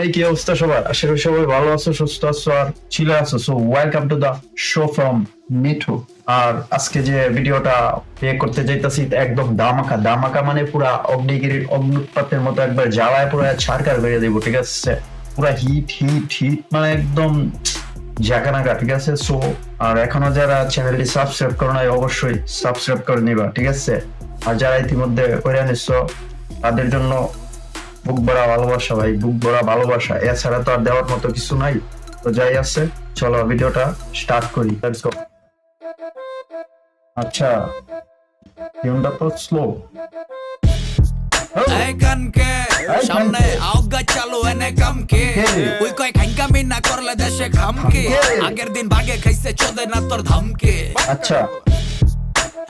এই কি অবস্থা সবার? আশা করি সবাই ভালো আছো, সুস্থ আছো আর চিলে আছো। So welcome to the show from Mithu. আর আজকে যে ভিডিওটা প্লে করতে যাইতাছি একদম দামাকা দামাকা, মানে পুরা অগ্নিগিরির অগ্নুৎপাতের মতো একবার জ্বালায় পুরো ছাড়কার বেরিয়ে দেবো, ঠিক আছে? পুরা হিট হিট হিট, মানে একদম জাকানাকা, ঠিক আছে? সো আর এখনো যারা চ্যানেলটি সাবস্ক্রাইব করো নাই অবশ্যই সাবস্ক্রাইব করে নিবা, ঠিক আছে? আর যারা ইতিমধ্যে করে নিচ্ছ তাদের জন্য বুক ভরা ভালোবাসা ভাই, বুক ভরা ভালোবাসা, এছাড়া তো আর দেওয়ার মতো কিছু নাই। তো যাই আছে, চলো ভিডিওটা স্টার্ট করি। Let's go. আচ্ছা, টিউনটা তো স্লো। এই কানকে সামনে আউগা চালু এনে কামকে ওই কয় খাইকামি না করলে দেশে খামকে আগের দিন ভাগে খাইছে চোদে না তোর ধামকে। আচ্ছা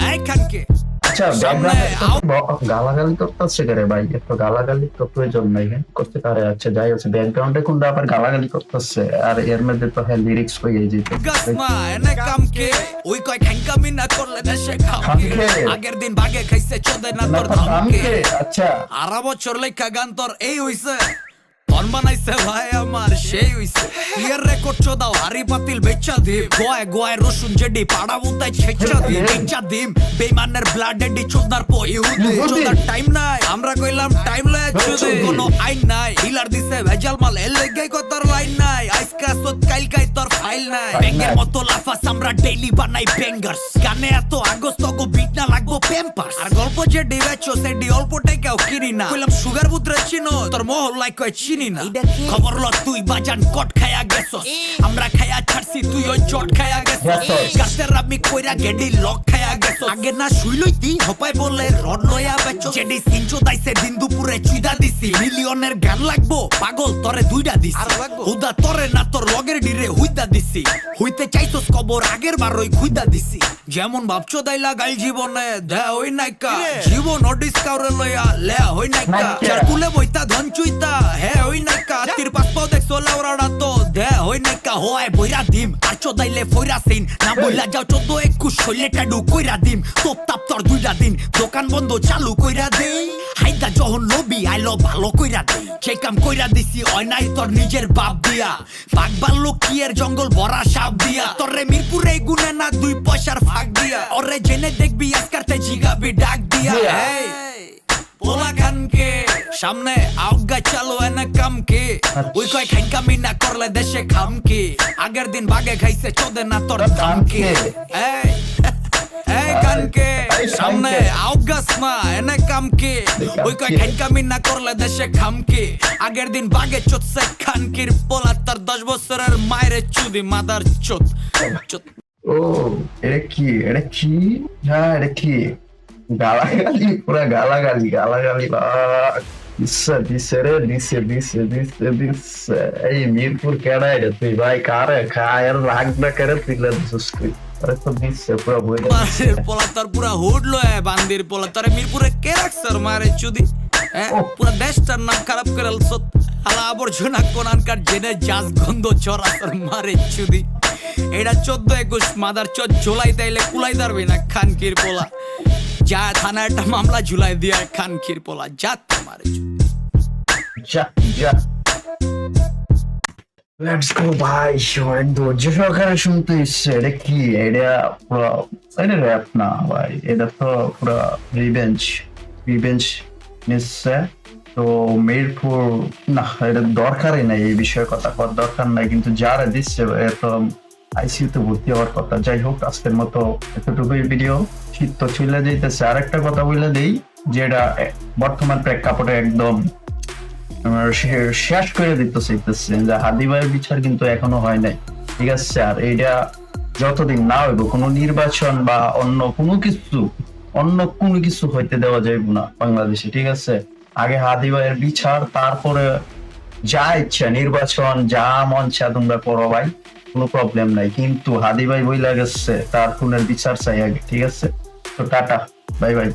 এই কানকে আচ্ছা, গালাগালি করতেছে কে রে ভাই? একটু গালাগালি তো প্রয়োজন নাই, হ্যাঁ করতে পারে। আচ্ছা যাই আছে, ব্যাকগ্রাউন্ডে কোনটা আবার গালাগালি করতেছে, আর এর মধ্যে তো হ্যাঁ লিরিক্স হয়ে যেত। গাসমা এনে কামকে ওই কয় খাইকামি না করলে দেশে খামকে আগের দিন ভাগে খাইছে চোদে না তোর ধামকে। আচ্ছা 12 বছর লেখা গান তোর এই হইছে, তন বানাইছে ভাই আমার সেই হইছে। ক্লিয়ার রেকর্ড চোদাও হারি পাতিল বেচা দিম, গোয় গোয় রসুন জেডি পাড়া বুতাই ছেচা দিম বেচা দিম। বেইমানের ব্লাড এডি চোদার পো ইহুদি চোদার টাইম নাই, আমরা কইলাম টাইম লয় চুদি কোনো আইন নাই। হিলার দিছে ভেজাল মাল এর লেগাই কতর লাইন নাই, আজকা সত কালকাই তোর ফাইল নাই। ব্যাঙের মতো লাফাস আমরা ডেইলি বানাই ব্যাঙ্গার্স, গানে এত আগস্ট গো বিট না লাগবো প্যাম্পার্স। আর গল্প যে ডিবেচো সেডি অল্প টাকাও কিনি না, কইলাম সুগার বুদ্রে চিনো তোর মহল্লায় কয় চিনি না। খবর ল তুই বাজান কট খায়া গেছস, আমরা খায়া ছাড়ছি তুই ওই চট খায়া গেছস। গাছের আমি কইরা গেডি লক খায়া গেছস, আগে না শুইলই তুই হপাই বলে রড লয়া বেচো। জেডি সিনচো দাইছে দিন দুপুরে চুইদা দিছি, মিলিয়নের গান লাগবো পাগল তরে দুইটা দিছি। হুদা তরে না তোর লগের ডিরে হুইদা দিছি, হইতে চাইছস কবর আগের বার ওই খুইদা দিছি। যেমন ভাবছো দাইলা গাইল জীবনে দে হই নাইকা, জীবন অডিস কাউরে লয়া লে হই নাইকা। চার কুলে বইতা ধন চুইতা হে হই নাইকা, তীর পাসপো দেখছো লাউরাডা তো দে হই নাইকা। হয় বইরা দিম আর চোদাইলে ফইরা সিন না বইলা যাও 14 21 শৈলে টাডু কইরা দিম। তোপ তাপ তোর দুইটা দিন দোকান বন্ধ চালু কইরা দেই, হাইদা যখন লবি আইলো ভালো কইরা দেই। সেই কাম কইরা দিছি ওই নাই তোর নিজের বাপ দিয়া, বাঘ ভাল্লুক কি এর জঙ্গল ভরা সাপ দিয়া। তোরে মিরপুরে গুনে না 2 পয়সার ফাঁক দিয়া, ওরে জেনে দেখবি আজকারতে জিগাবি ডাক দিয়া। পোলা খানকে সামনে আউগা চালো এনে কামকে ওই কয় খাইকামি না করলে দেশে খামকে আগের দিন ভাগে খাইছে চোদে না তোর ধামকে। এই কানকে সামনে আউগাসমা এনে কামকে ওই কয় খাইকামি না করলে দেশে খামকে আগের দিন ভাগে চোদছে খানকির পোলা তার 10 বছরের মায়ের চুদি মাদার চোদ। ও এটা কি, এটা কি? হ্যাঁ এটা কি? গালাগালি, পুরা গালাগালি গালাগালি। দিচ্ছে দিচ্ছে রে, দিচ্ছে দিচ্ছে দিচ্ছে দিচ্ছে। এই মিরপুর কেডাই রে তুই ভাই? কারে খায়ের রাগ না করে তুইলে দিছিস তুই? আরে তো দিচ্ছে পুরা বই মারের পোলা তোর পুরা হুড লয় বান্দির পোলা তোরে মিরপুরে কে রাখছর মারে চুদি? পুরা দেশটার নাম খারাপ করে আলছত হালা আবর্জনা কোনানকার জেনে জাজ গন্ধ চড়াছর মারে চুদি। এটা 14 21 মাদার চোদ ঝোলাই তাইলে কুলাই দাঁড়বে না খানকির পোলা। যা থানা একটা মামলা ঝুলাই দিয়া খানকির পোলা যা তোমার যা যা। লেটস গো ভাই, শোন ধৈর্য সহকারে শুনতে ইচ্ছে। এটা কি? এটা পুরো এটা র‍্যাপ না ভাই, এটা তো পুরো রিভেঞ্জ রিভেঞ্জ নিচ্ছে। তো মিরপুর না, এটা দরকারই নাই, এই বিষয়ে কথা কর দরকার নাই, কিন্তু যারা দিচ্ছে এত আইসিইউতে ভর্তি হওয়ার কথা। যাই হোক, আজকের মতো এতটুকুই ভিডিও। শীত তো চলে যাইতেছে। আরেকটা কথা বলে দেই, যেটা বর্তমান প্রেক্ষাপটে একদম শেষ করে দিতে চাইতেছে, যে হাদি ভাইয়ের বিচার কিন্তু এখনো হয় নাই, ঠিক আছে? আর এইটা যতদিন না হইব কোনো নির্বাচন বা অন্য কোনো কিছু হইতে দেওয়া যাইব না বাংলাদেশে, ঠিক আছে? আগে হাদি ভাইয়ের বিচার, তারপরে যা ইচ্ছা নির্বাচন, যা মন চা তোমরা করো ভাই, কোনো প্রবলেম নাই। কিন্তু হাদি ভাই বইলা গেছে তার খুনের বিচার চাই আগে, ঠিক আছে? তো টাটা, বাই বাই।